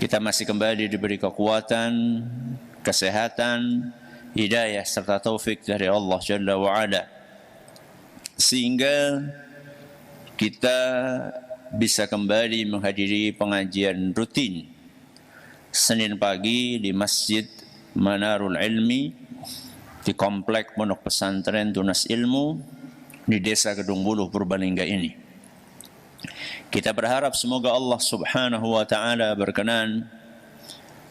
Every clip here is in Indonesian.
Kita masih kembali diberi kekuatan, kesehatan, hidayah serta taufik dari Allah Jalla wa'ala, sehingga kita bisa kembali menghadiri pengajian rutin Senin pagi di Masjid Manarul Ilmi di Komplek Pondok Pesantren Tunas Ilmu di Desa Kedung Buluh, Purbalingga ini. Kita berharap semoga Allah Subhanahu wa taala berkenan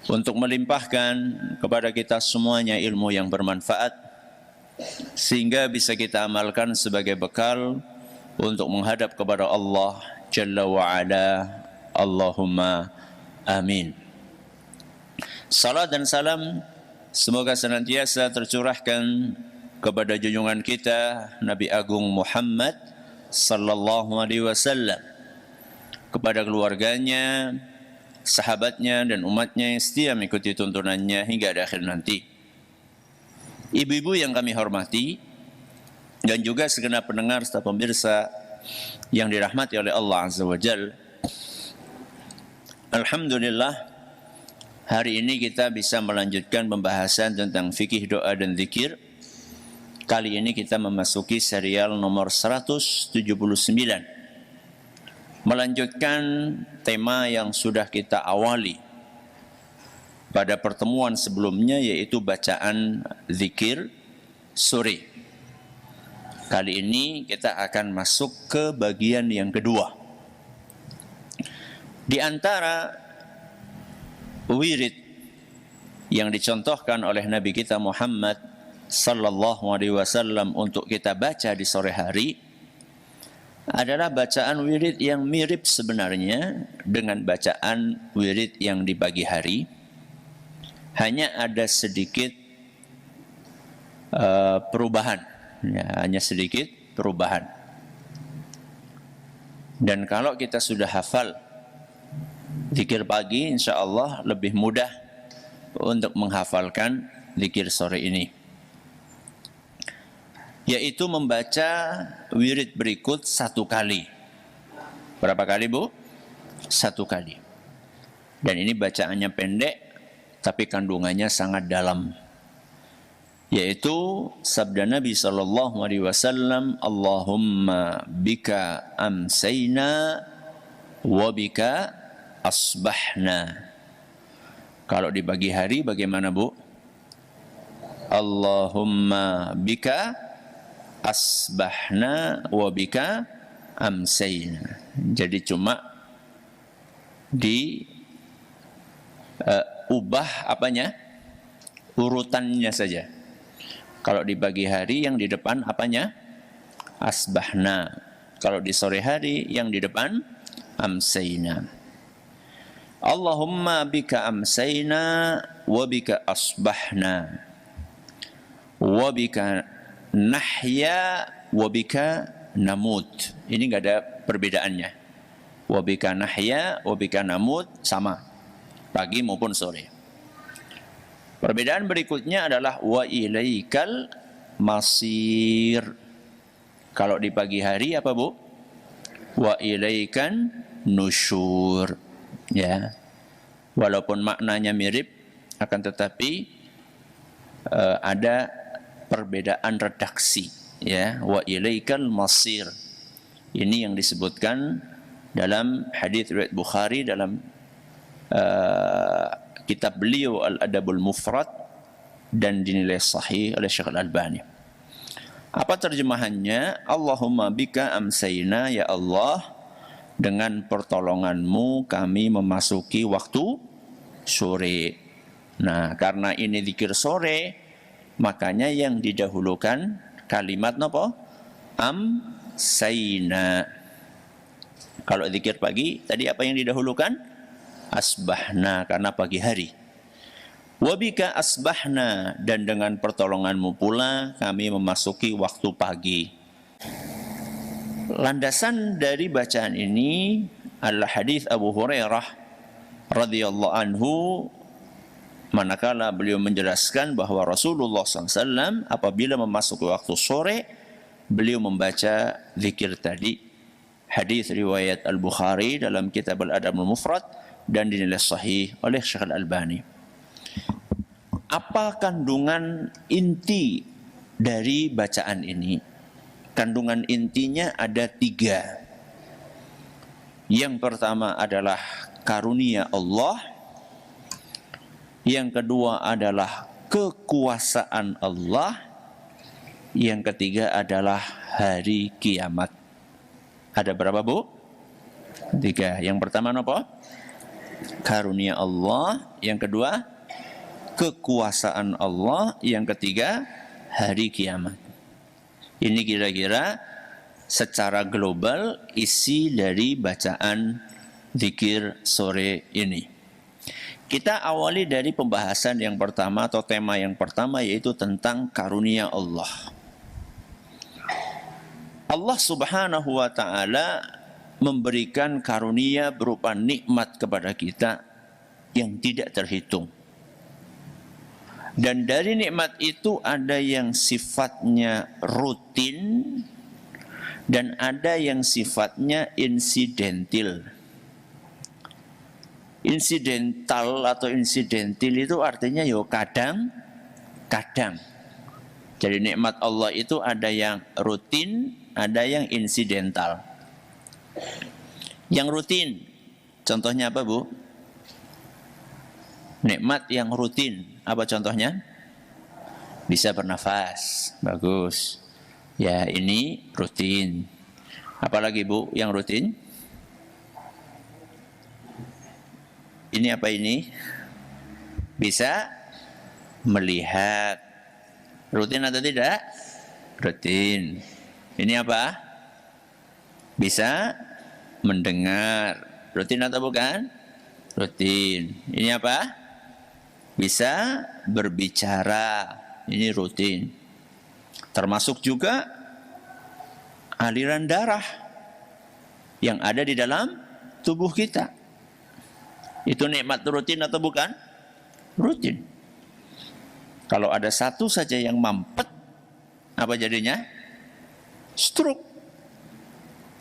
untuk melimpahkan kepada kita semuanya ilmu yang bermanfaat, sehingga bisa kita amalkan sebagai bekal untuk menghadap kepada Allah Jalla wa Ala. Allahumma amin. Salat dan salam semoga senantiasa tercurahkan kepada junjungan kita Nabi Agung Muhammad sallallahu alaihi wasallam, kepada keluarganya, sahabatnya dan umatnya yang setia mengikuti tuntunannya hingga di akhir nanti. Ibu-ibu yang kami hormati dan juga segenap pendengar serta pemirsa yang dirahmati oleh Allah Azza wa Jalla, alhamdulillah hari ini kita bisa melanjutkan pembahasan tentang fikih doa dan zikir. Kali ini kita memasuki serial nomor 179, melanjutkan tema yang sudah kita awali pada pertemuan sebelumnya, yaitu bacaan zikir sore. Kali ini kita akan masuk ke bagian yang kedua. Di antara wirid yang dicontohkan oleh Nabi kita Muhammad sallallahu alaihi wasallam untuk kita baca di sore hari adalah bacaan wirid yang mirip sebenarnya dengan bacaan wirid yang di pagi hari, hanya ada sedikit perubahan, ya, hanya sedikit perubahan. Dan kalau kita sudah hafal zikir pagi, insya Allah lebih mudah untuk menghafalkan zikir sore ini, yaitu membaca wirid berikut 1 kali. Berapa kali, Bu? 1 kali. Dan ini bacaannya pendek, tapi kandungannya sangat dalam, yaitu sabda Nabi sallallahu alaihi wasallam, Allahumma bika amsayna wa bika asbahna. Kalau di pagi hari bagaimana, Bu? Allahumma bika asbahna wa bika amsayna. Jadi cuma ubah apanya? Urutannya saja. Kalau di pagi hari yang di depan apanya? Asbahna. Kalau di sore hari yang di depan amsayna. Allahumma bika amsayna wa bika asbahna wa bika nahya wa bika namut. Ini enggak ada perbedaannya. Wa bika nahya wa bika namut sama, pagi maupun sore. Perbedaan berikutnya adalah wa ilaikal masir. Kalau di pagi hari apa, Bu? Wa ilaikan nusyur. Ya. Walaupun maknanya mirip, akan tetapi ada perbedaan redaksi, ya. Wa ilaikal masir. Ini yang disebutkan dalam hadis riwayat Bukhari dalam kitab beliau Al-Adabul Mufrad dan dinilai sahih oleh Syekh Al-Albani. Apa terjemahannya? Allahumma bika amsayna, ya Allah, dengan pertolonganmu kami memasuki waktu sore. Nah, karena ini zikir sore, makanya yang didahulukan kalimat napa? Amsayna. Kalau zikir pagi tadi apa yang didahulukan? Asbahna, karena pagi hari. Wabika asbahna, dan dengan pertolonganmu pula kami memasuki waktu pagi. Landasan dari bacaan ini adalah hadis Abu Hurairah radhiyallahu anhu, manakala beliau menjelaskan bahwa Rasulullah SAW apabila memasuki waktu sore, beliau membaca zikir tadi. Hadis riwayat Al-Bukhari dalam kitab Al-Adabul Mufrad dan dinilai sahih oleh Syekh Al-Albani. Apa kandungan inti dari bacaan ini? Kandungan intinya ada 3. Yang pertama adalah karunia Allah. Yang kedua adalah kekuasaan Allah. Yang ketiga adalah hari kiamat. Ada berapa, Bu? 3. Yang pertama apa? Karunia Allah. Yang kedua, kekuasaan Allah. Yang ketiga, hari kiamat. Ini kira-kira secara global isi dari bacaan zikir sore ini. Kita awali dari pembahasan yang pertama atau tema yang pertama, yaitu tentang karunia Allah. Allah Subhanahu wa ta'ala memberikan karunia berupa nikmat kepada kita yang tidak terhitung. Dan dari nikmat itu ada yang sifatnya rutin dan ada yang sifatnya insidental. Insidental atau insidental itu artinya kadang-kadang. Jadi nikmat Allah itu ada yang rutin, ada yang insidental. Yang rutin, contohnya apa, Bu? Nikmat yang rutin, apa contohnya? Bisa bernafas, bagus. Ya, ini rutin. Apalagi, Bu, yang rutin? Ini apa ini? Bisa melihat. Rutin atau tidak? Rutin. Ini apa? Bisa mendengar. Rutin atau bukan? Rutin. Ini apa? Bisa berbicara. Ini rutin. Termasuk juga aliran darah yang ada di dalam tubuh kita. Itu nikmat rutin atau bukan? Rutin. Kalau ada satu saja yang mampet, apa jadinya? Stroke.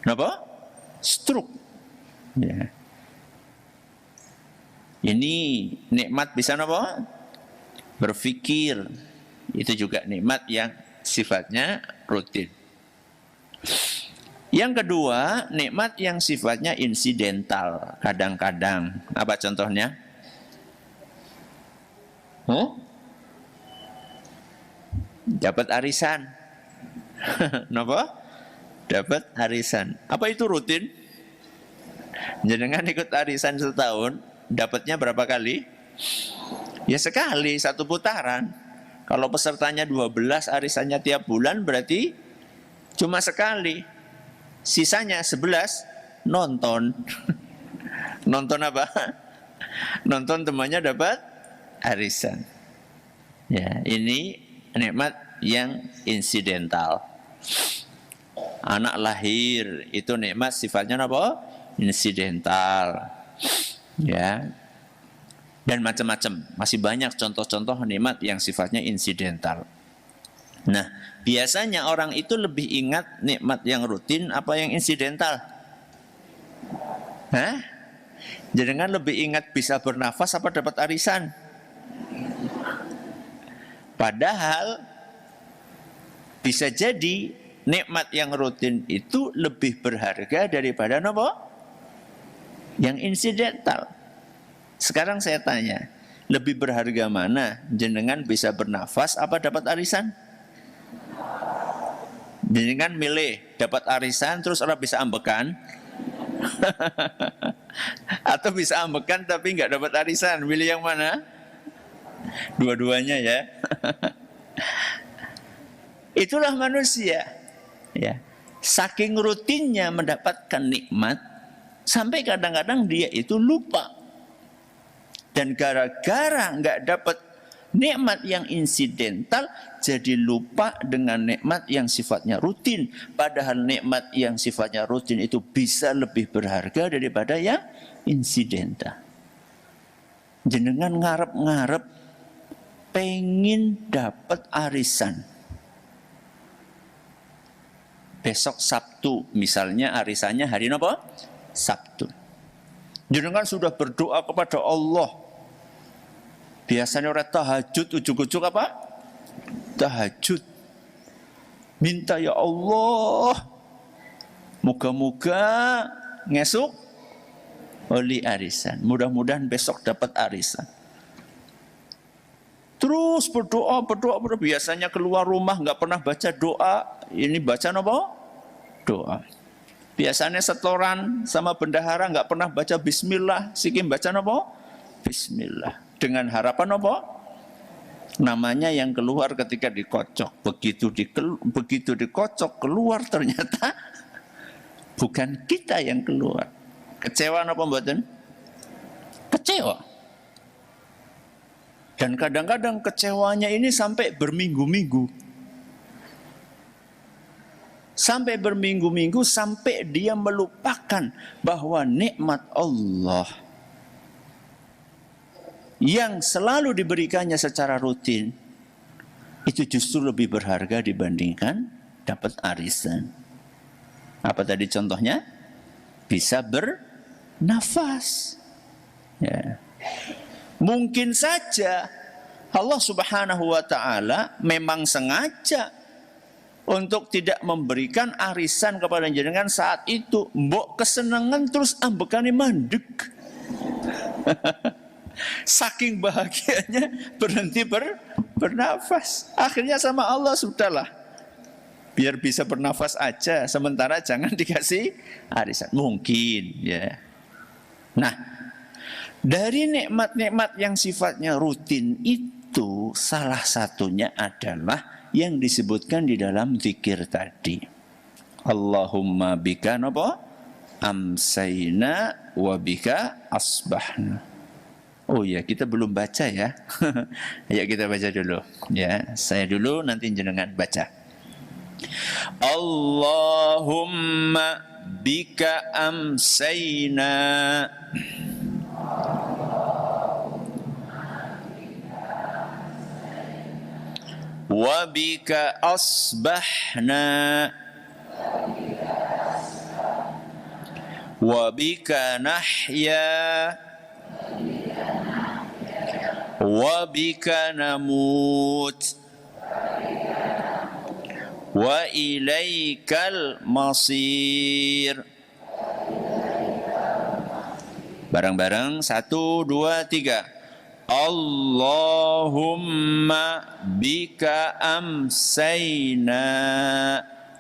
Kenapa? Stroke. Ya. Ini nikmat bisa apa? Berpikir. Itu juga nikmat yang sifatnya rutin. Yang kedua, nikmat yang sifatnya insidental. Kadang-kadang. Apa contohnya? Dapat arisan. Kenapa? Dapat arisan. Apa itu rutin? Jenengan ikut arisan setahun, dapatnya berapa kali? Ya sekali, satu putaran. Kalau pesertanya 12, arisannya tiap bulan, berarti cuma sekali. Sisanya 11 nonton. Nonton apa? Nonton temannya dapat arisan. Ya, ini nikmat yang insidental. Anak lahir itu nikmat sifatnya apa? Insidental. Ya. Dan macam-macam. Masih banyak contoh-contoh nikmat yang sifatnya insidental. Nah, biasanya orang itu lebih ingat nikmat yang rutin apa yang insidental? Hah? Jangan lebih ingat bisa bernafas apa dapat arisan? Padahal bisa jadi nikmat yang rutin itu lebih berharga daripada apa? Yang insidental. Sekarang saya tanya, lebih berharga mana? Jenengan bisa bernafas apa dapat arisan? Jenengan milih dapat arisan terus orang bisa ambekan? Atau bisa ambekan tapi nggak dapat arisan? Pilih yang mana? Dua-duanya ya. Itulah manusia. Ya. Saking rutinnya mendapatkan nikmat sampai kadang-kadang dia itu lupa. Dan gara-gara nggak dapat nikmat yang insidental, jadi lupa dengan nikmat yang sifatnya rutin. Padahal nikmat yang sifatnya rutin itu bisa lebih berharga daripada yang insidental. Jenengan ngarep-ngarep pengen dapat arisan. Besok Sabtu, misalnya arisannya hari apa? Sabtu. Jenengan sudah berdoa kepada Allah. Biasanya orang tahajud, ujuk-ujuk apa? Tahajud. Minta ya Allah, moga-moga ngesuk oli arisan. Mudah-mudahan besok dapat arisan. Terus berdoa. Biasanya keluar rumah nggak pernah baca doa. Ini baca apa? Doa. Biasanya setoran sama bendahara nggak pernah baca Bismillah. Sikim baca apa? Bismillah. Dengan harapan apa? Namanya yang keluar ketika dikocok. Begitu dikocok keluar ternyata bukan kita yang keluar. Kecewa apa mboten? Kecewa. Dan kadang-kadang kecewanya ini sampai berminggu-minggu. Sampai berminggu-minggu, sampai dia melupakan bahwa nikmat Allah yang selalu diberikannya secara rutin itu justru lebih berharga dibandingkan dapat arisan. Apa tadi contohnya? Bisa bernafas. Ya. Mungkin saja Allah Subhanahu wa taala memang sengaja untuk tidak memberikan arisan kepada jenengan saat itu. Mbok kesenangan terus ambekane mandek. Saking bahagianya berhenti bernafas. Akhirnya sama Allah, sudahlah. Biar bisa bernafas aja, sementara jangan dikasih arisan. Mungkin ya. Nah, dari nikmat-nikmat yang sifatnya rutin itu salah satunya adalah yang disebutkan di dalam zikir tadi. Allahumma bika napa? Amsayna wa bika asbahna. Oh ya, kita belum baca ya. Ayo kita baca dulu. Ya, saya dulu nanti jenengan baca. Allahumma bika amsayna وَبِكَ أَصْبَحْنَا وَبِكَ نَحْيَا وَبِكَ نَمُوتُ وَإِلَيْكَ الْمَصِيرُ. Bareng-bareng 1, 2, 3. Allahumma bika amsayna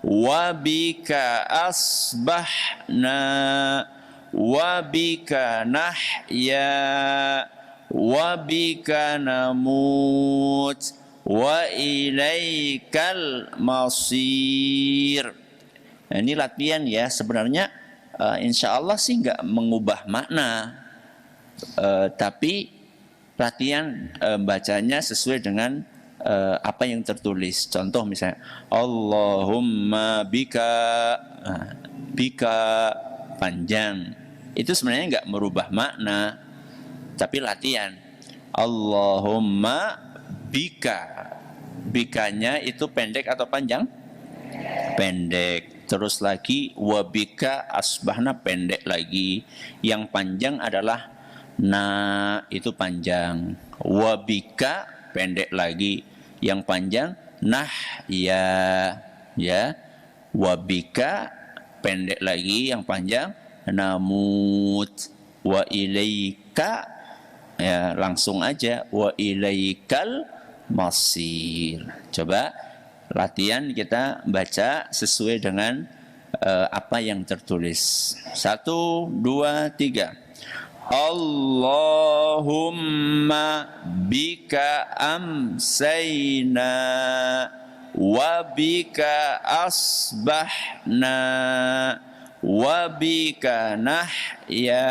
wa bika asbahna wa bika nahya wa bika namut wa ilaikal masir. Nah, ini latihan ya, sebenarnya insya Allah sih nggak mengubah makna, tapi latihan bacanya sesuai dengan apa yang tertulis. Contoh misalnya Allahumma bika, bika panjang, itu sebenarnya nggak merubah makna, tapi latihan. Allahumma bika, bikanya itu pendek atau panjang? Pendek. Terus lagi wabika asbahna, pendek lagi. Yang panjang adalah na, itu panjang. Wabika pendek lagi. Yang panjang nah ya, ya. Wabika pendek lagi, yang panjang namut. Wa ilaika, ya langsung aja, wa ilaikal masir. Coba latihan kita baca sesuai dengan apa yang tertulis. 1, 2, 3. Allahumma bika amsayna wa bika asbahna wa bika nahya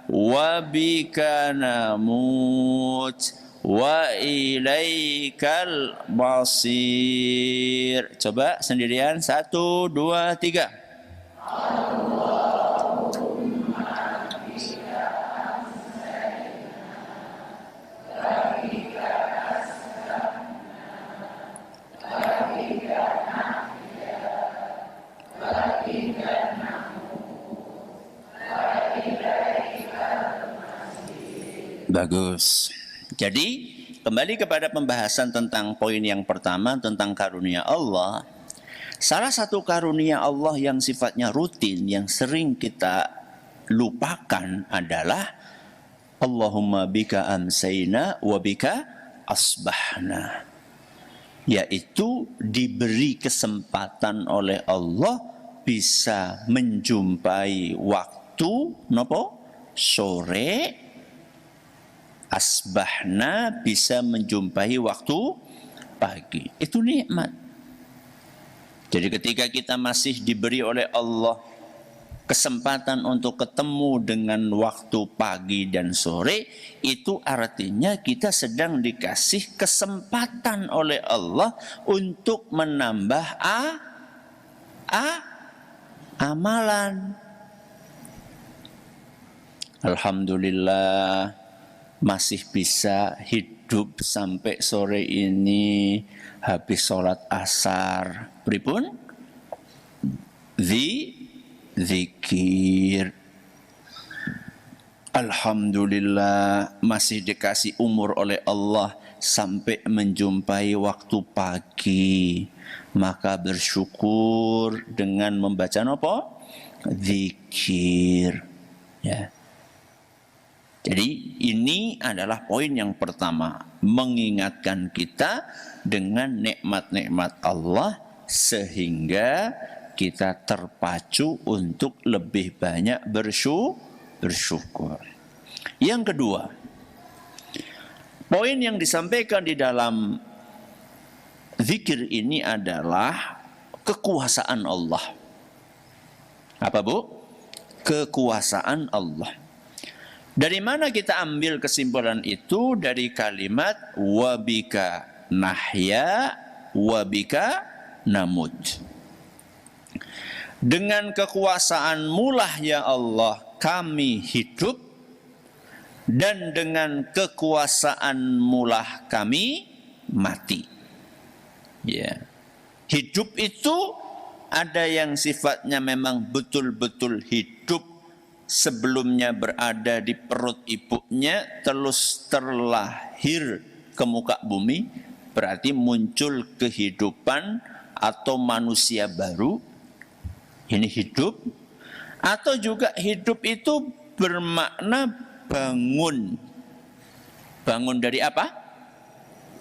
wa bika namut wa ilaikal masir. Coba sendirian. 1, 2, 3. Bagus. Jadi kembali kepada pembahasan tentang poin yang pertama tentang karunia Allah. Salah satu karunia Allah yang sifatnya rutin, yang sering kita lupakan adalah Allahumma bika amsayna wa bika asbahna. Yaitu diberi kesempatan oleh Allah bisa menjumpai waktu sore, asbahna bisa menjumpai waktu pagi. Itu nikmat. Jadi ketika kita masih diberi oleh Allah kesempatan untuk ketemu dengan waktu pagi dan sore, itu artinya kita sedang dikasih kesempatan oleh Allah untuk menambah amalan. Alhamdulillah masih bisa hidup sampai sore ini, habis sholat asar. Pripun? Zikir. Alhamdulillah masih dikasih umur oleh Allah sampai menjumpai waktu pagi. Maka bersyukur dengan membaca zikir. Ya. Jadi ini adalah poin yang pertama, mengingatkan kita dengan nikmat-nikmat Allah sehingga kita terpacu untuk lebih banyak bersyukur. Yang kedua, poin yang disampaikan di dalam zikir ini adalah kekuasaan Allah. Apa Bu? Kekuasaan Allah. Dari mana kita ambil kesimpulan itu? Dari kalimat wabika nahya wabika namut. Dengan kekuasaan-Mu lah ya Allah kami hidup, dan dengan kekuasaan-Mu lah kami mati. Ya. Hidup itu ada yang sifatnya memang betul-betul hidup, sebelumnya berada di perut ibunya, terus terlahir ke muka bumi, berarti muncul kehidupan atau manusia baru. Ini hidup. Atau juga hidup itu bermakna bangun. Bangun dari apa?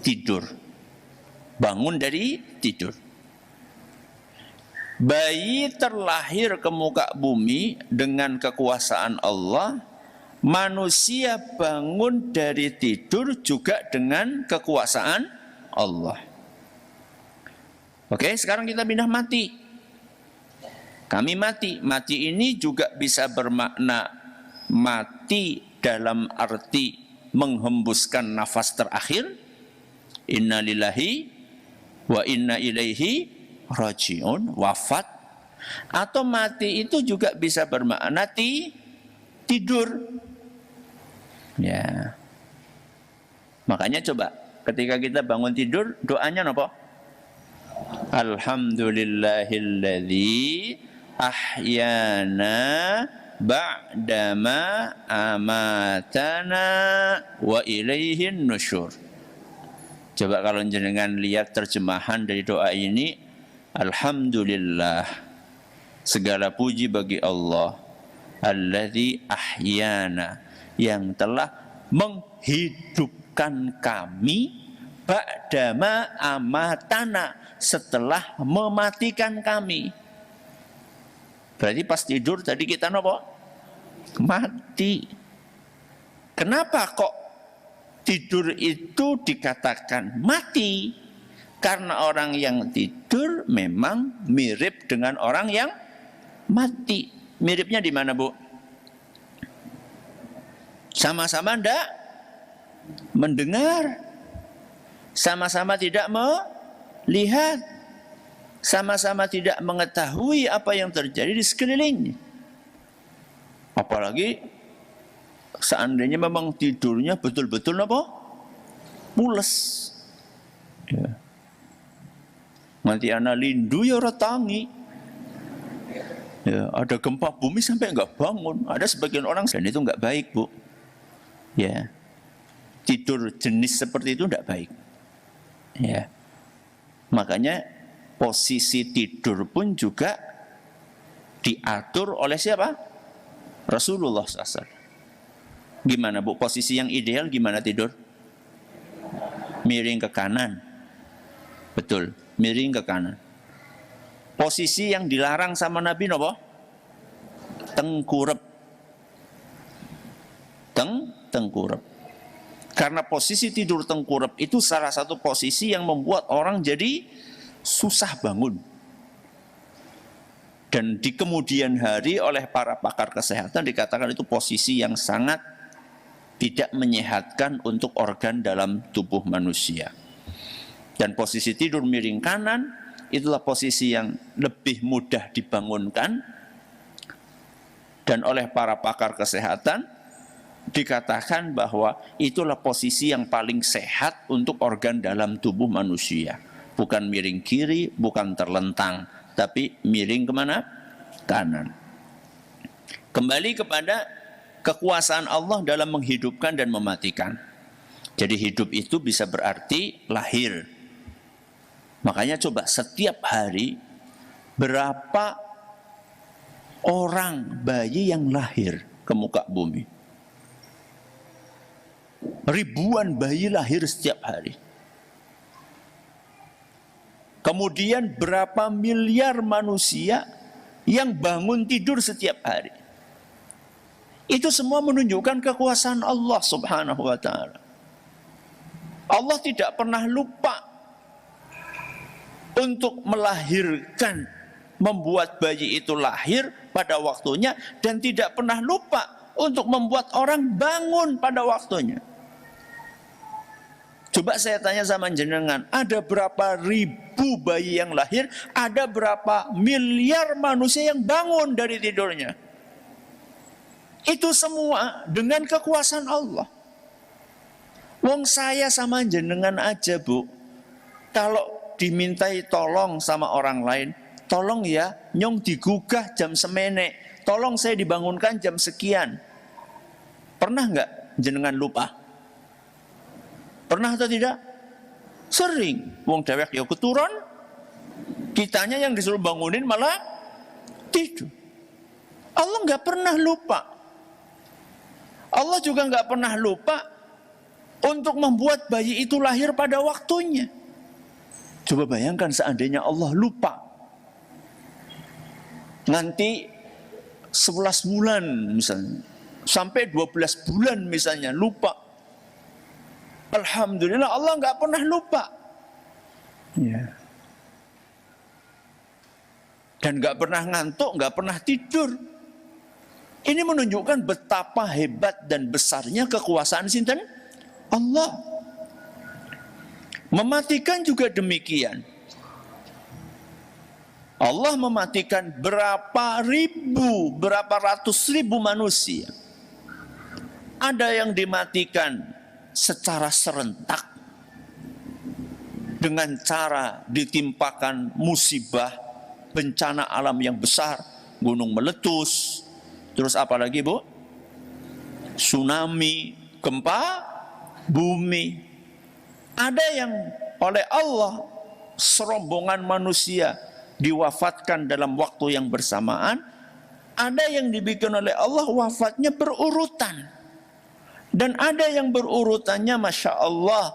Tidur. Bangun dari tidur. Bayi terlahir ke muka bumi dengan kekuasaan Allah. Manusia bangun dari tidur juga dengan kekuasaan Allah. Oke, sekarang kita pindah mati. Kami mati. Mati ini juga bisa bermakna mati dalam arti menghembuskan nafas terakhir. Inna lillahi wa inna ilaihi rajiun, wafat. Atau mati itu juga bisa bermakna tidur. Ya. Makanya coba ketika kita bangun tidur, doanya apa? Alhamdulillahilladzi ahyana ba'dama amatana wa ilaihin nusyur. Coba kalau jenengan lihat terjemahan dari doa ini, alhamdulillah, segala puji bagi Allah, alladzi ahyana, yang telah menghidupkan kami, ba'dama amatana, setelah mematikan kami. Berarti pas tidur tadi kita apa? Mati. Kenapa kok tidur itu dikatakan mati? Karena orang yang tidur memang mirip dengan orang yang mati. Miripnya di mana, Bu? Sama-sama tidak mendengar, sama-sama tidak melihat, sama-sama tidak mengetahui apa yang terjadi di sekelilingnya. Apalagi seandainya memang tidurnya betul-betul apa? Pules. Ya. Nanti anak lindu ya ratangi. Ya, ada gempa bumi sampai enggak bangun. Ada sebagian orang dan itu enggak baik, Bu. Ya. tidur jenis seperti itu tidak baik. Ya. Makanya posisi tidur pun juga diatur oleh siapa? Rasulullah SAW. Gimana Bu? Posisi yang ideal gimana tidur? Miring ke kanan. Betul, miring ke kanan. Posisi yang dilarang sama Nabi apa? Tengkurep. Tengkurep. Karena posisi tidur tengkurap itu salah satu posisi yang membuat orang jadi susah bangun. Dan di kemudian hari oleh para pakar kesehatan dikatakan itu posisi yang sangat tidak menyehatkan untuk organ dalam tubuh manusia. Dan posisi tidur miring kanan itulah posisi yang lebih mudah dibangunkan. Dan oleh para pakar kesehatan dikatakan bahwa itulah posisi yang paling sehat untuk organ dalam tubuh manusia. Bukan miring kiri, bukan terlentang, tapi miring kemana? Kanan. Kembali kepada kekuasaan Allah dalam menghidupkan dan mematikan. Jadi hidup itu bisa berarti lahir. Makanya coba setiap hari berapa orang bayi yang lahir ke muka bumi? Ribuan bayi lahir setiap hari. Kemudian berapa miliar manusia yang bangun tidur setiap hari. Itu semua menunjukkan kekuasaan Allah Subhanahu wa ta'ala. Allah tidak pernah lupa untuk melahirkan, membuat bayi itu lahir pada waktunya, dan tidak pernah lupa untuk membuat orang bangun pada waktunya. Coba saya tanya sama jenengan, ada berapa ribu bayi yang lahir, ada berapa miliar manusia yang bangun dari tidurnya? Itu semua dengan kekuasaan Allah. Wong saya sama jenengan aja Bu, kalau dimintai tolong sama orang lain, tolong ya nyong digugah jam semene, tolong saya dibangunkan jam sekian. Pernah nggak jenengan lupa? Pernah atau tidak? Sering. Wong dewek ya keturun, kitanya yang disuruh bangunin malah tidur. Allah nggak pernah lupa. Allah juga nggak pernah lupa untuk membuat bayi itu lahir pada waktunya. Coba bayangkan seandainya Allah lupa. Nanti 11 bulan misalnya, sampai 12 bulan misalnya lupa. Alhamdulillah Allah nggak pernah lupa. Ya. Dan nggak pernah ngantuk, nggak pernah tidur. Ini menunjukkan betapa hebat dan besarnya kekuasaan sinten? Allah. Mematikan juga demikian. Allah mematikan berapa ribu, berapa ratus ribu manusia. Ada yang dimatikan secara serentak dengan cara ditimpakan musibah, bencana alam yang besar, gunung meletus, terus apalagi Bu? Tsunami, gempa bumi. Ada yang oleh Allah serombongan manusia diwafatkan dalam waktu yang bersamaan, ada yang dibikin oleh Allah wafatnya berurutan. Dan ada yang berurutannya Masya Allah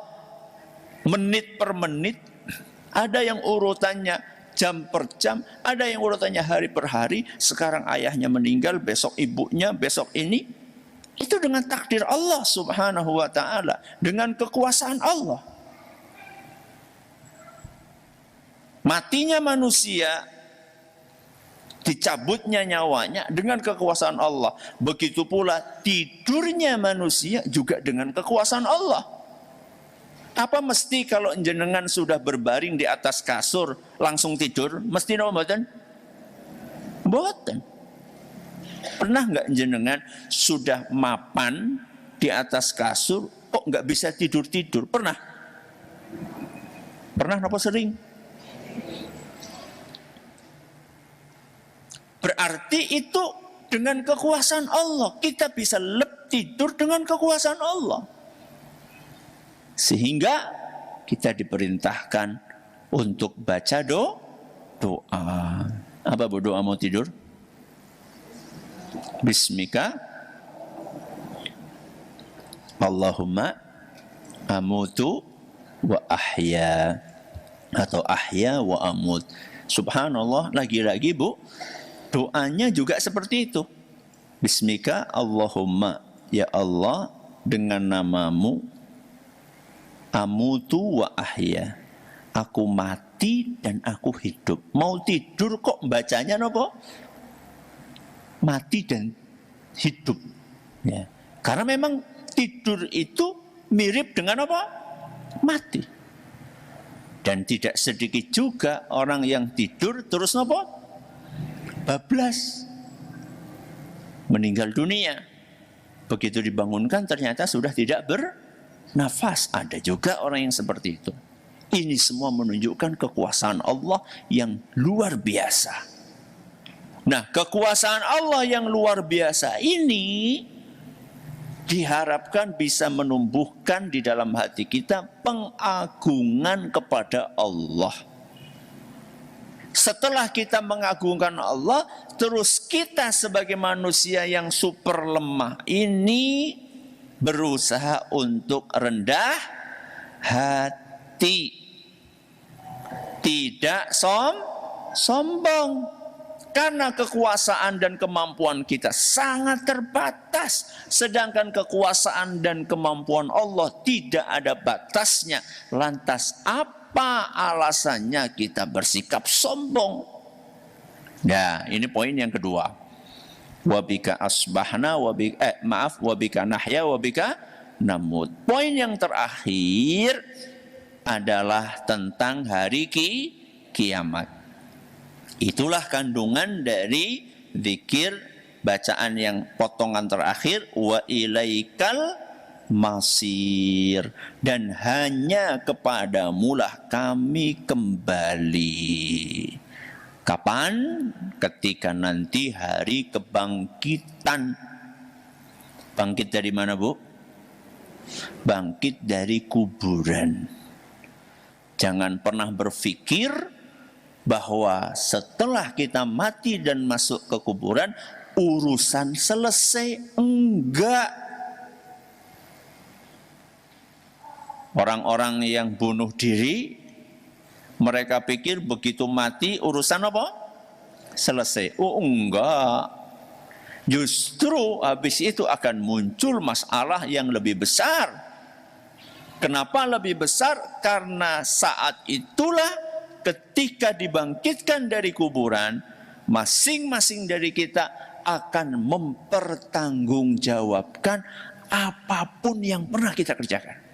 menit per menit, ada yang urutannya jam per jam, ada yang urutannya hari per hari. Sekarang ayahnya meninggal, besok ibunya, besok ini. Itu dengan takdir Allah Subhanahu wa ta'ala, dengan kekuasaan Allah. Matinya manusia, dicabutnya nyawanya dengan kekuasaan Allah. Begitu pula tidurnya manusia juga dengan kekuasaan Allah. Apa mesti kalau jenengan sudah berbaring di atas kasur langsung tidur? Mesti napa mboten? Mboten. Pernah nggak jenengan sudah mapan di atas kasur kok nggak bisa tidur-tidur? Pernah? Pernah napa sering? Berarti itu dengan kekuasaan Allah. Kita bisa tidur dengan kekuasaan Allah. Sehingga kita diperintahkan untuk baca doa. Apa doa mau tidur? Bismika Allahumma amutu wa ahya, atau ahya wa amut. Subhanallah, lagi-lagi Bu, doanya juga seperti itu. Bismika Allahumma, ya Allah, dengan namamu, amutu wa ahya, aku mati dan aku hidup. Mau tidur kok bacanya nopo? Mati dan hidup. Ya. Karena memang tidur itu mirip dengan apa? Mati. Dan tidak sedikit juga orang yang tidur terus nopo? Bablas. Meninggal dunia. Begitu dibangunkan ternyata sudah tidak bernafas. Ada juga orang yang seperti itu. Ini semua menunjukkan kekuasaan Allah yang luar biasa. Nah, kekuasaan Allah yang luar biasa ini diharapkan bisa menumbuhkan di dalam hati kita pengagungan kepada Allah. Setelah kita mengagungkan Allah, terus kita sebagai manusia yang super lemah ini berusaha untuk rendah hati. Tidak sombong. Karena kekuasaan dan kemampuan kita sangat terbatas. Sedangkan kekuasaan dan kemampuan Allah tidak ada batasnya. Lantas apa alasannya kita bersikap sombong? Nah, ini poin yang kedua. Wabika asbahna wabika nahya wabika namut. Poin yang terakhir adalah tentang hari kiamat. Itulah kandungan dari zikir bacaan yang potongan terakhir, wa ilaikal masir, dan hanya kepadamulah kami kembali. Kapan? Ketika nanti hari kebangkitan. Bangkit dari mana, Bu? Bangkit dari kuburan. Jangan pernah berpikir bahwa setelah kita mati dan masuk ke kuburan, urusan selesai. Enggak. Orang-orang yang bunuh diri, mereka pikir begitu mati urusan apa? Selesai. Oh enggak. Justru habis itu akan muncul masalah yang lebih besar. Kenapa lebih besar? Karena saat itulah ketika dibangkitkan dari kuburan, masing-masing dari kita akan mempertanggungjawabkan apapun yang pernah kita kerjakan.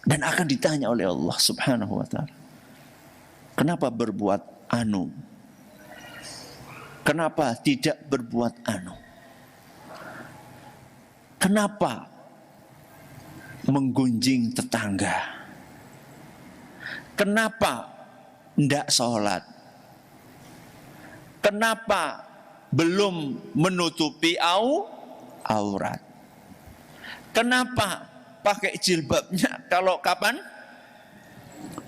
Dan akan ditanya oleh Allah Subhanahu wa ta'ala. Kenapa berbuat anu? Kenapa tidak berbuat anu? Kenapa menggunjing tetangga? Kenapa tidak sholat? Kenapa belum menutupi aurat? Kenapa pakai jilbabnya kalau kapan?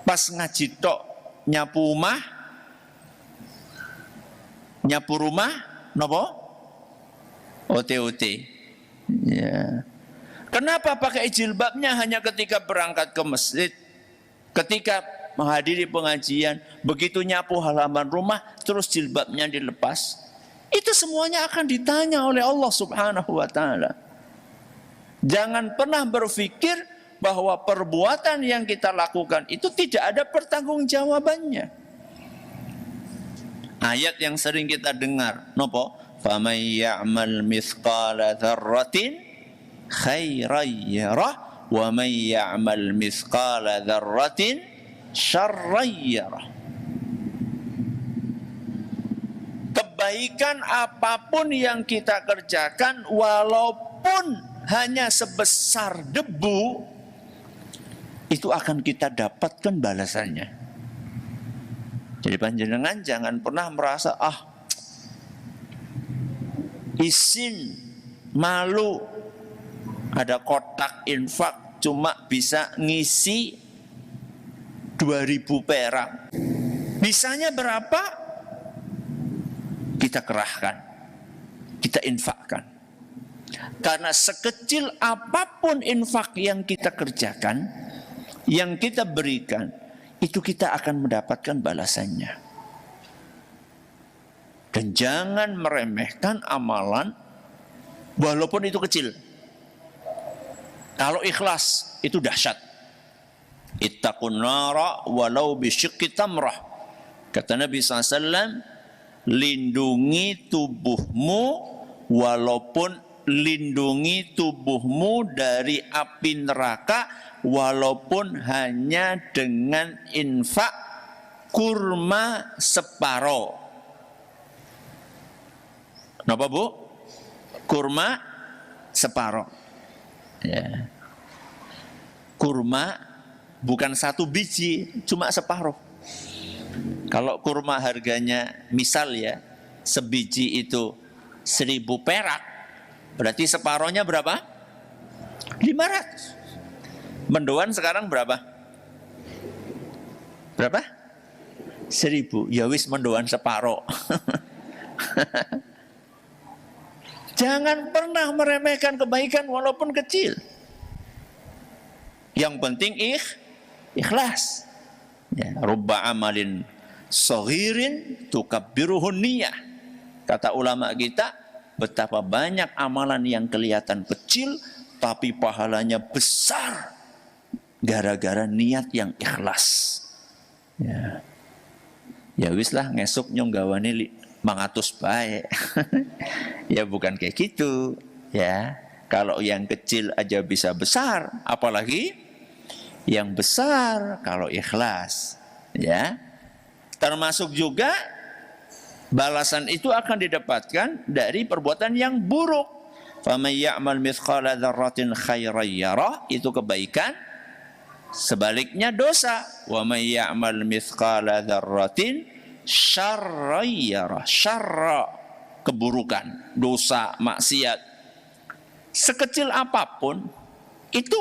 Pas ngaji tok nyapu rumah, nopo? OT. Ya. Kenapa pakai jilbabnya hanya ketika berangkat ke masjid? Ketika menghadiri pengajian, begitu nyapu halaman rumah, terus jilbabnya dilepas. Itu semuanya akan ditanya oleh Allah Subhanahu wa ta'ala. Jangan pernah berpikir bahwa perbuatan yang kita lakukan itu tidak ada pertanggungjawabannya. Ayat yang sering kita dengar, nopo? فَمَنْ يَعْمَلْ مِثْقَالَ ذَرَّةٍ خَيْرًا يَرَهُ وَمَنْ يَعْمَلْ مِثْقَالَ ذَرَّةٍ شَرًّا يَرَهُ. Kebaikan apapun yang kita kerjakan, walaupun hanya sebesar debu, itu akan kita dapatkan balasannya. Jadi panjenengan jangan pernah merasa isin, malu, Ada kotak infak cuma bisa ngisi 2.000 perak. Bisanya berapa? Kita kerahkan, kita infakkan. Karena sekecil apapun infak yang kita kerjakan, yang kita berikan, itu kita akan mendapatkan balasannya. Dan jangan meremehkan amalan walaupun itu kecil. Kalau ikhlas itu dahsyat. Ittaqun nara walau bisyiqqi tamrah. Kata Nabi SAW, lindungi tubuhmu walaupun lindungi tubuhmu dari api neraka walaupun hanya dengan infak kurma separuh. Kenapa Bu? Kurma separuh. Ya. Kurma bukan 1 biji, cuma separuh. Kalau kurma harganya misal ya, sebiji itu 1.000 perak, berarti separohnya berapa? 500. Mendoan sekarang berapa? Berapa? 1.000. Ya wis mendoan separoh. Jangan pernah meremehkan kebaikan walaupun kecil. Yang penting ikhlas. Ya, rubba amalin saghirin tukabbiruhun niyah. Kata ulama kita, betapa banyak amalan yang kelihatan kecil tapi pahalanya besar gara-gara niat yang ikhlas. Ya. Ya wis lah ngesuk nyong gawane 500 bae. Ya bukan kayak gitu, ya. Kalau yang kecil aja bisa besar, apalagi yang besar kalau ikhlas, ya. Termasuk juga balasan itu akan didapatkan dari perbuatan yang buruk. Faman ya'mal mithqala dzarratin khairan yarah, itu kebaikan. Sebaliknya dosa. Wa may ya'mal mithqala dzarratin syarran yarah. Syarra, keburukan, dosa, maksiat. Sekecil apapun itu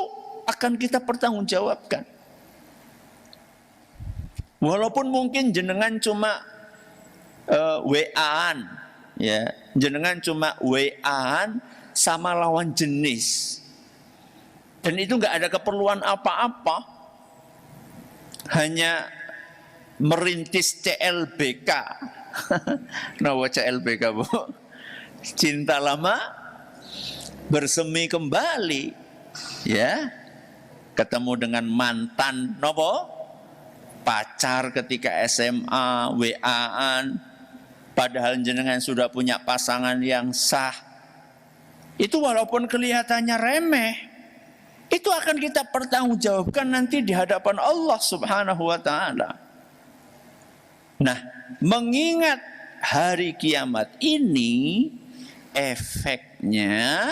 akan kita pertanggungjawabkan. Walaupun mungkin jenengan cuma WA-an, ya, jenengan cuma WA-an sama lawan jenis, dan itu nggak ada keperluan apa-apa, hanya merintis CLBK. Nah, CLBK Bu, cinta lama bersemi kembali, ya, ketemu dengan mantan nopo pacar ketika SMA, WA-an, padahal jenengan sudah punya pasangan yang sah. Itu walaupun kelihatannya remeh, itu akan kita pertanggungjawabkan nanti di hadapan Allah Subhanahu wa Ta'ala. Nah, mengingat hari kiamat ini, efeknya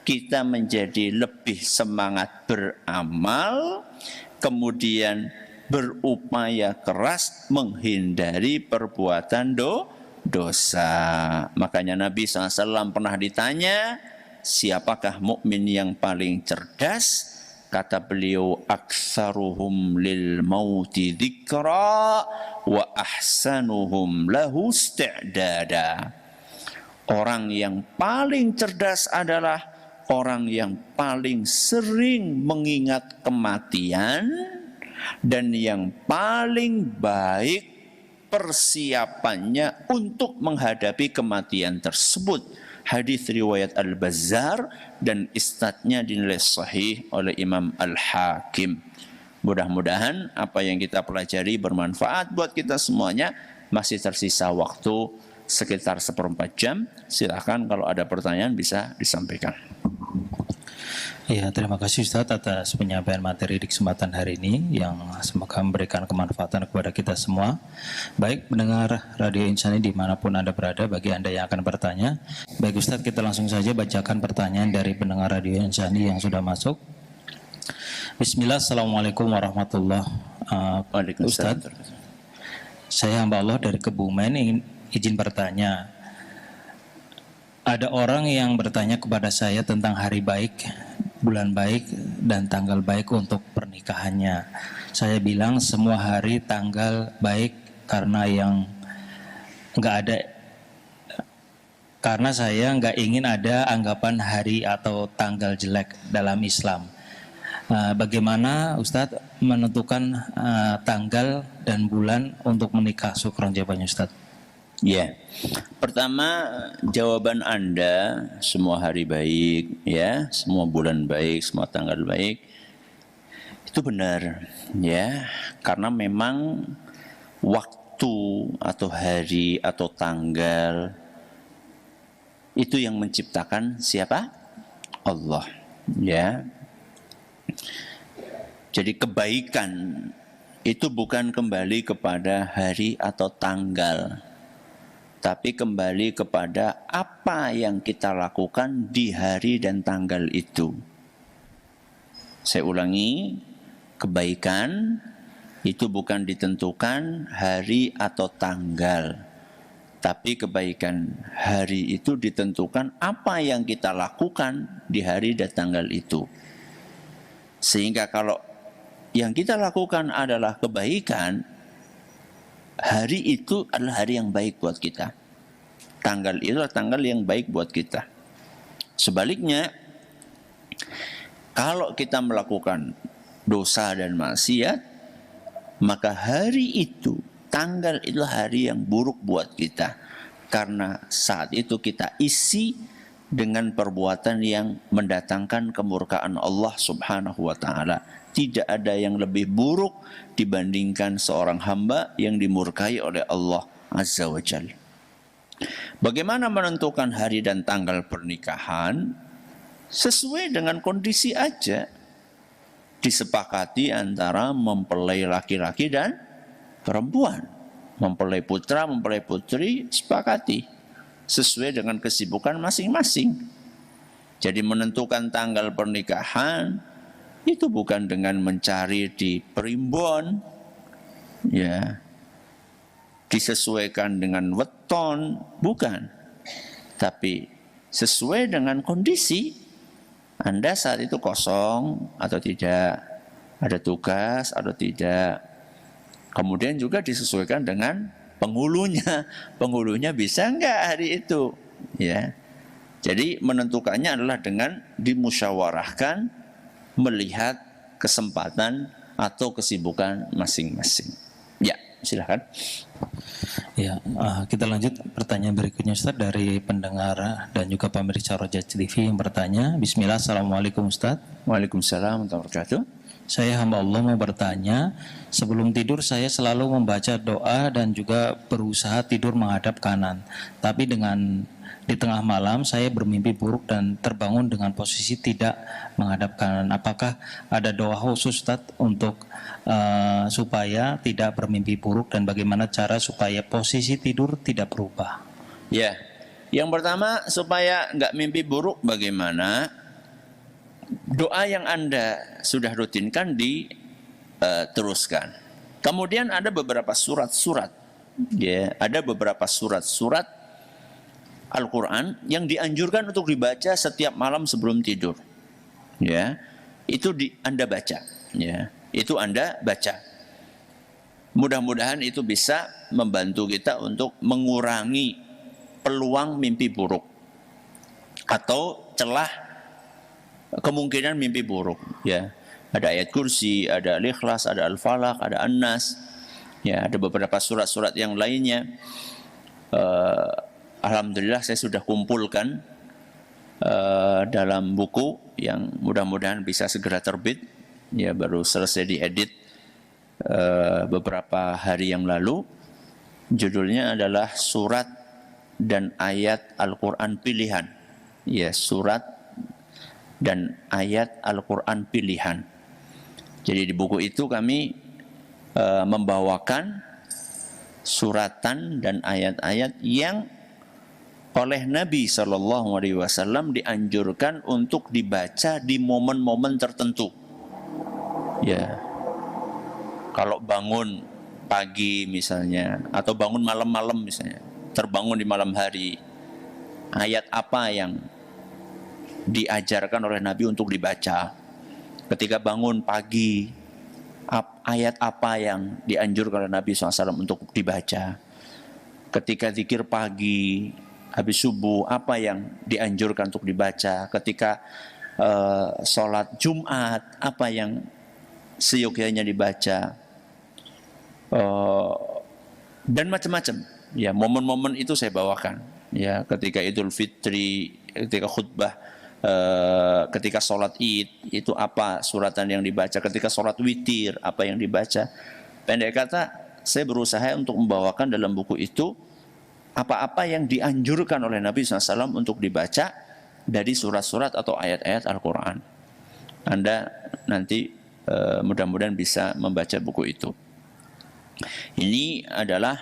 kita menjadi lebih semangat beramal, kemudian berupaya keras menghindari perbuatan dosa. Makanya Nabi SAW pernah ditanya, siapakah mukmin yang paling cerdas? Kata beliau, aktsaruhum lil mauti dzikra wa ahsanuhum lahu isti'dada. Orang yang paling cerdas adalah orang yang paling sering mengingat kematian dan yang paling baik persiapannya untuk menghadapi kematian tersebut. Hadis riwayat Al-Bazzar dan isnadnya dinilai sahih oleh Imam Al-Hakim. Mudah-mudahan apa yang kita pelajari bermanfaat buat kita semuanya. Masih tersisa waktu sekitar 1/4 jam. Silakan kalau ada pertanyaan bisa disampaikan. Ya, terima kasih Ustaz atas penyampaian materi di kesempatan hari ini yang semoga memberikan kemanfaatan kepada kita semua. Baik pendengar Radio Insani dimanapun Anda berada, bagi Anda yang akan bertanya. Baik Ustaz, kita langsung saja bacakan pertanyaan dari pendengar Radio Insani yang sudah masuk. Bismillah, Assalamualaikum warahmatullahi wabarakatuh. Ustaz, saya hamba Allah dari Kebumen ingin izin bertanya. Ada orang yang bertanya kepada saya tentang hari baik bulan baik dan tanggal baik untuk pernikahannya. Saya bilang semua hari tanggal baik karena saya nggak ingin ada anggapan hari atau tanggal jelek dalam Islam. Bagaimana Ustadz menentukan tanggal dan bulan untuk menikah? Syukron jawabannya Ustadz. Ya, pertama jawaban Anda semua hari baik, ya, semua bulan baik, semua tanggal baik, itu benar, ya, karena memang waktu atau hari atau tanggal itu yang menciptakan siapa? Allah, ya. Jadi kebaikan itu bukan kembali kepada hari atau tanggal, tapi kembali kepada apa yang kita lakukan di hari dan tanggal itu. Saya ulangi, kebaikan itu bukan ditentukan hari atau tanggal, tapi kebaikan hari itu ditentukan apa yang kita lakukan di hari dan tanggal itu. Sehingga kalau yang kita lakukan adalah kebaikan, hari itu adalah hari yang baik buat kita. Tanggal itu adalah tanggal yang baik buat kita. Sebaliknya, kalau kita melakukan dosa dan maksiat, maka hari itu, tanggal itu hari yang buruk buat kita. Karena saat itu kita isi dengan perbuatan yang mendatangkan kemurkaan Allah Subhanahu wa Ta'ala. Tidak ada yang lebih buruk dibandingkan seorang hamba yang dimurkai oleh Allah Azza wa Jalla. Bagaimana menentukan hari dan tanggal pernikahan? Sesuai dengan kondisi aja. Disepakati antara mempelai laki-laki dan perempuan. Mempelai putra, mempelai putri, sepakati. Sesuai dengan kesibukan masing-masing. Jadi menentukan tanggal pernikahan itu bukan dengan mencari di primbon, ya, disesuaikan dengan weton, bukan. Tapi sesuai dengan kondisi, Anda saat itu kosong atau tidak, ada tugas atau tidak. Kemudian juga disesuaikan dengan penghulunya. Penghulunya bisa enggak hari itu, ya. Jadi menentukannya adalah dengan dimusyawarahkan, melihat kesempatan atau kesibukan masing-masing. Ya, silakan. Ya, kita lanjut pertanyaan berikutnya Ustaz dari pendengar dan juga pemirsa Roja TV yang bertanya. Bismillah, Assalamualaikum Ustaz. Waalaikumsalam warahmatullahi wabarakatuh. Saya hamba Allah mau bertanya, sebelum tidur saya selalu membaca doa dan juga berusaha tidur menghadap kanan. Tapi di tengah malam saya bermimpi buruk dan terbangun dengan posisi tidak menghadap kanan. Apakah ada doa khusus Ustaz untuk supaya tidak bermimpi buruk dan bagaimana cara supaya posisi tidur tidak berubah? Ya, yang pertama supaya nggak mimpi buruk bagaimana? Doa yang Anda sudah rutinkan diteruskan. Kemudian ada beberapa surat-surat, ya, ada beberapa surat-surat Al-Quran yang dianjurkan untuk dibaca setiap malam sebelum tidur. Ya, itu Anda baca. Ya, itu Anda baca. Mudah-mudahan itu bisa membantu kita untuk mengurangi peluang mimpi buruk atau celah kemungkinan mimpi buruk. Ya, ada ayat kursi, ada Al-Ikhlas, ada Al-Falaq, ada An-Nas. Ya, ada beberapa surat-surat yang lainnya. Alhamdulillah saya sudah kumpulkan dalam buku yang mudah-mudahan bisa segera terbit. Ya, baru selesai diedit beberapa hari yang lalu. Judulnya adalah Surat dan Ayat Al-Quran Pilihan. Ya, surat dan ayat Al-Quran pilihan. Jadi di buku itu kami membawakan suratan dan ayat-ayat yang oleh Nabi SAW dianjurkan untuk dibaca di momen-momen tertentu. Ya, kalau bangun pagi misalnya, atau bangun malam-malam misalnya, terbangun di malam hari, ayat apa yang diajarkan oleh Nabi untuk dibaca. Ketika bangun pagi, ayat apa yang dianjurkan oleh Nabi SAW untuk dibaca. Ketika zikir pagi, habis subuh, apa yang dianjurkan untuk dibaca. Ketika sholat Jumat, apa yang seyogyanya dibaca. Dan macam-macam. Ya, momen-momen itu saya bawakan. Ya, ketika Idul Fitri, ketika khutbah, ketika sholat Id, itu apa suratan yang dibaca. Ketika sholat witir, apa yang dibaca. Pendek kata, saya berusaha untuk membawakan dalam buku itu apa-apa yang dianjurkan oleh Nabi SAW untuk dibaca dari surat-surat atau ayat-ayat Al-Quran. Anda nanti mudah-mudahan bisa membaca buku itu. Ini adalah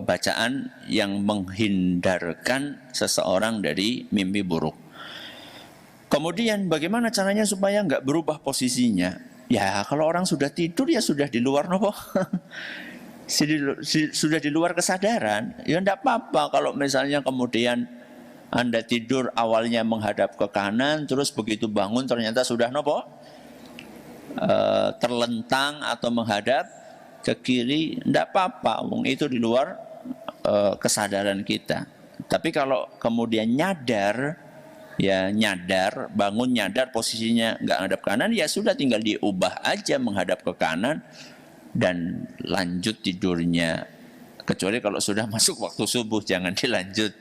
bacaan yang menghindarkan seseorang dari mimpi buruk. Kemudian bagaimana caranya supaya nggak berubah posisinya? Ya kalau orang sudah tidur ya sudah di luar nopo. Sudah di luar kesadaran, ya enggak apa-apa kalau misalnya kemudian Anda tidur awalnya menghadap ke kanan, terus begitu bangun ternyata sudah nopo terlentang atau menghadap ke kiri, enggak apa-apa, itu di luar kesadaran kita. Tapi kalau kemudian nyadar, ya nyadar, bangun nyadar posisinya enggak menghadap kanan, ya sudah tinggal diubah aja menghadap ke kanan dan lanjut tidurnya. Kecuali kalau sudah masuk waktu subuh jangan dilanjut.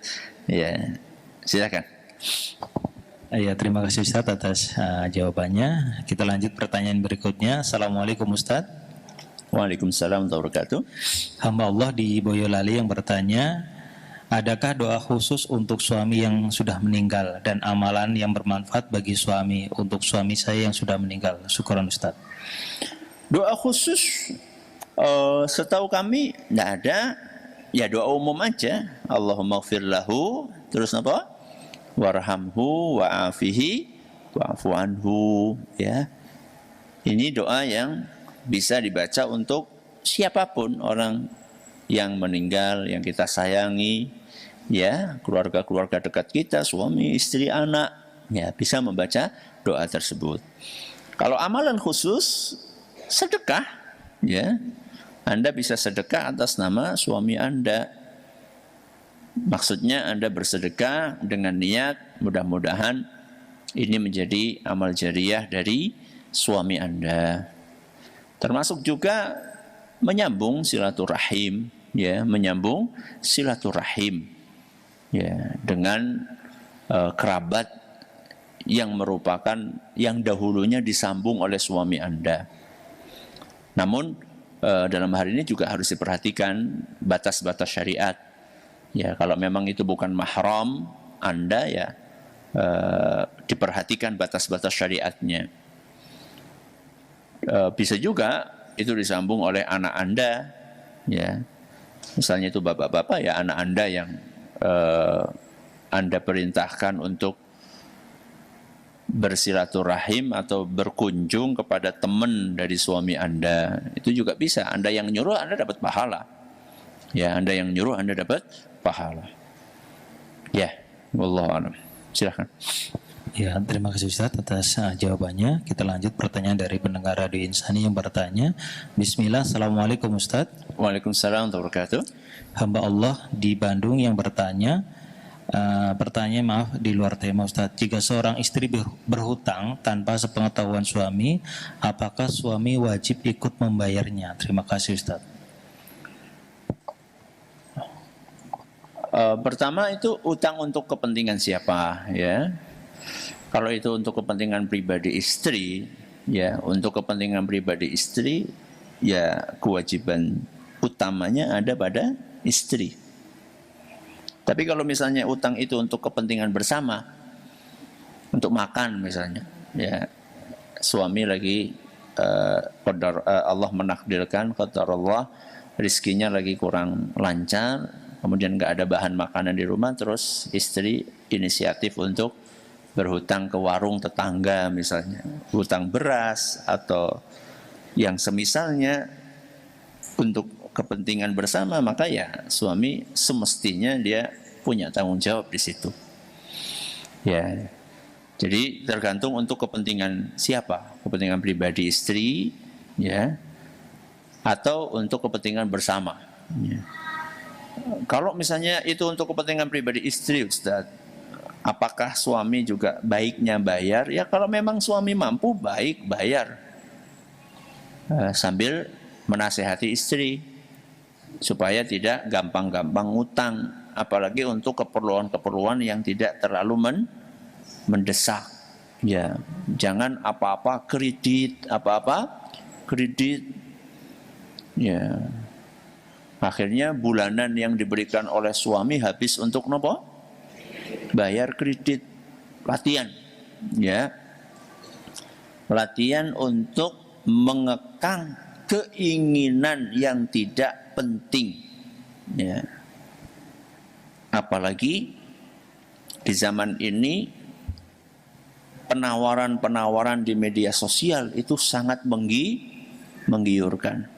Ya, silakan. Ya, terima kasih Ustaz atas jawabannya. Kita lanjut pertanyaan berikutnya. Assalamualaikum Ustaz. Waalaikumsalam warahmatullahi wabarakatuh. Hamba Allah di Boyolali yang bertanya, adakah doa khusus untuk suami yang sudah meninggal dan amalan yang bermanfaat bagi suami untuk suami saya yang sudah meninggal? Syukran Ustaz. Doa khusus setahu kami tidak ada. Ya doa umum aja. Allahumma gfir lahu, terus apa? Warhamhu wa'afihi wa'fu anhu, ya. Ini doa yang bisa dibaca untuk siapapun orang yang meninggal yang kita sayangi, ya, keluarga-keluarga dekat kita, suami, istri, anak, ya, bisa membaca doa tersebut. Kalau amalan khusus sedekah, ya, Anda bisa sedekah atas nama suami Anda. Maksudnya Anda bersedekah dengan niat mudah-mudahan ini menjadi amal jariah dari suami Anda. Termasuk juga menyambung silaturahim, ya, menyambung silaturahim, ya, dengan kerabat yang merupakan yang dahulunya disambung oleh suami Anda. Namun dalam hal ini juga harus diperhatikan batas-batas syariat. Ya, kalau memang itu bukan mahram Anda, ya diperhatikan batas-batas syariatnya. Bisa juga itu disambung oleh anak Anda, ya. Misalnya itu bapak-bapak, ya anak Anda yang Anda perintahkan untuk bersilaturahim atau berkunjung kepada teman dari suami Anda, itu juga bisa. Anda yang nyuruh, Anda dapat pahala. Ya, Anda yang nyuruh, Anda dapat pahala. Ya, wallahu a'lam. Silakan. Ya, terima kasih Ustaz atas jawabannya. Kita lanjut pertanyaan dari pendengar Radio Insani yang bertanya. Bismillah, Assalamualaikum Ustaz. Waalaikumsalam warahmatullahi wabarakatuh. Hamba Allah di Bandung yang bertanya, pertanyaan maaf di luar tema Ustaz. Jika seorang istri berhutang tanpa sepengetahuan suami, apakah suami wajib ikut membayarnya? Terima kasih Ustaz. Pertama itu utang untuk kepentingan siapa, ya? Kalau itu untuk kepentingan pribadi istri, ya untuk kepentingan pribadi istri, ya kewajiban utamanya ada pada istri. Tapi kalau misalnya utang itu untuk kepentingan bersama, untuk makan misalnya, ya suami lagi Allah menakdirkan, qadarullah, rizkinya lagi kurang lancar, kemudian nggak ada bahan makanan di rumah, terus istri inisiatif untuk berhutang ke warung tetangga misalnya, hutang beras atau yang semisalnya untuk kepentingan bersama, maka ya suami semestinya dia punya tanggung jawab di situ. Ya. Jadi tergantung untuk kepentingan siapa, kepentingan pribadi istri, ya, atau untuk kepentingan bersama. Ya. Kalau misalnya itu untuk kepentingan pribadi istri, Ustaz, apakah suami juga baiknya bayar? Ya kalau memang suami mampu, baik bayar, sambil menasehati istri supaya tidak gampang-gampang ngutang, apalagi untuk keperluan-keperluan yang tidak terlalu mendesak. Ya, jangan apa-apa kredit, ya. Akhirnya bulanan yang diberikan oleh suami habis untuk nopo? Bayar kredit. Latihan, ya. Latihan untuk mengekang keinginan yang tidak penting, ya. Apalagi di zaman ini penawaran-penawaran di media sosial itu sangat menggiurkan.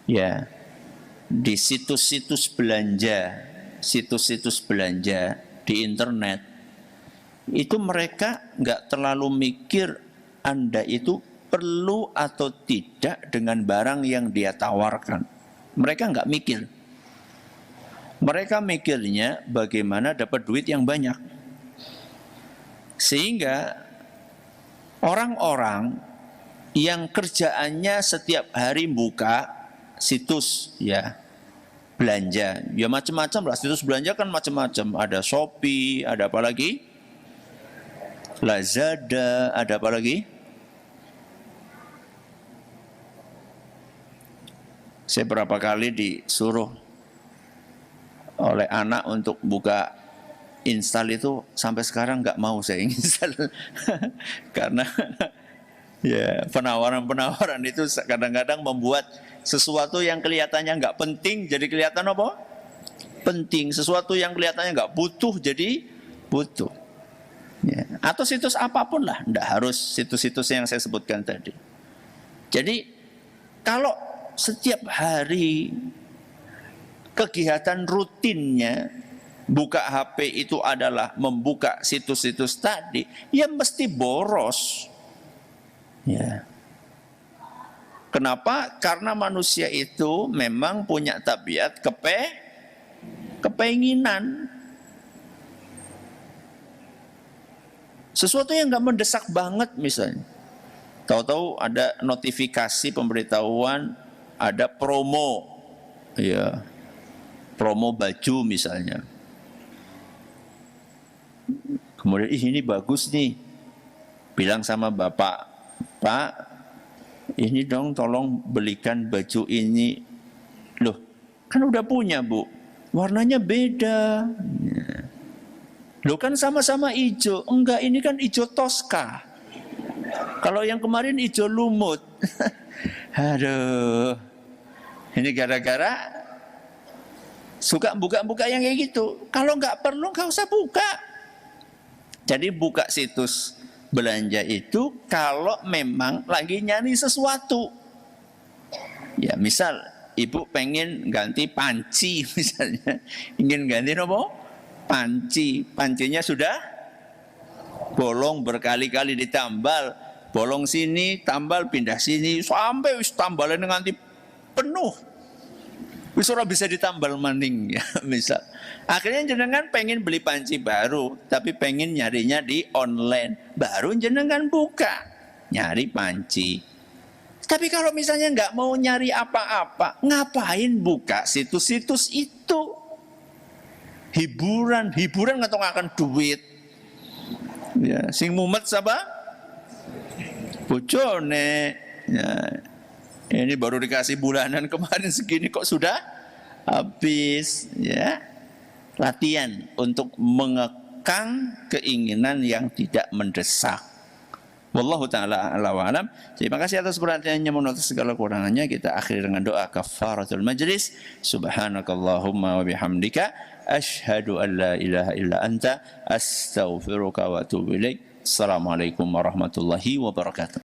Ya, di situs-situs belanja di internet itu mereka nggak terlalu mikir Anda itu perlu atau tidak dengan barang yang dia tawarkan. Mereka nggak mikir. Mereka mikirnya bagaimana dapat duit yang banyak. Sehingga orang-orang yang kerjaannya setiap hari buka situs, ya, belanja, ya macam-macam lah. Situs belanja kan macam-macam. Ada Shopee, ada apa lagi? Lazada, ada apa lagi? Saya berapa kali disuruh oleh anak untuk buka install itu, sampai sekarang nggak mau saya install. Karena ya penawaran-penawaran itu kadang-kadang membuat sesuatu yang kelihatannya nggak penting jadi kelihatan apa? Penting. Sesuatu yang kelihatannya nggak butuh jadi butuh. Ya. Atau situs apapun lah, nggak harus situs-situs yang saya sebutkan tadi. Jadi kalau setiap hari kegiatan rutinnya buka HP itu adalah membuka situs-situs tadi, ya mesti boros. Ya. Kenapa? Karena manusia itu memang punya tabiat kepenginan. Sesuatu yang nggak mendesak banget misalnya. Tahu-tahu ada notifikasi pemberitahuan, ada promo, ya, promo baju misalnya. Kemudian ini bagus nih, bilang sama bapak, Pak, ini dong tolong belikan baju ini. Loh, kan udah punya Bu, warnanya beda. Loh kan sama-sama hijau. Enggak, ini kan hijau Tosca. Kalau yang kemarin hijau lumut. Aduh, ini gara-gara suka buka-buka yang kayak gitu. Kalau nggak perlu nggak usah buka. Jadi buka situs belanja itu kalau memang lagi nyari sesuatu. Ya misal ibu pengen ganti panci misalnya, ingin ganti apa? Panci, pancinya sudah bolong berkali-kali ditambal. Bolong sini, tambal, pindah sini, sampai wis tambalan nganti penuh. Wis ora bisa ditambal maning ya, misal. Akhirnya jenengan pengen beli panci baru, tapi pengen nyarinya di online. Baru jenengan buka, nyari panci. Tapi kalau misalnya nggak mau nyari apa-apa, ngapain buka situs-situs itu? Hiburan nggak akan duit. Ya, sing mumet siapa? Bojone, ya, ini baru dikasih bulanan kemarin segini kok sudah habis, ya. Latihan untuk mengekang keinginan yang tidak mendesak. Wallahu taala a'la wa alam. Terima kasih atas perhatiannya, menurut segala kurangannya kita akhiri dengan doa kafaratul majlis. Subhanakallahumma wa bihamdika asyhadu an la ilaha illa anta astaghfiruka wa atubu ilaik. Assalamualaikum warahmatullahi wabarakatuh.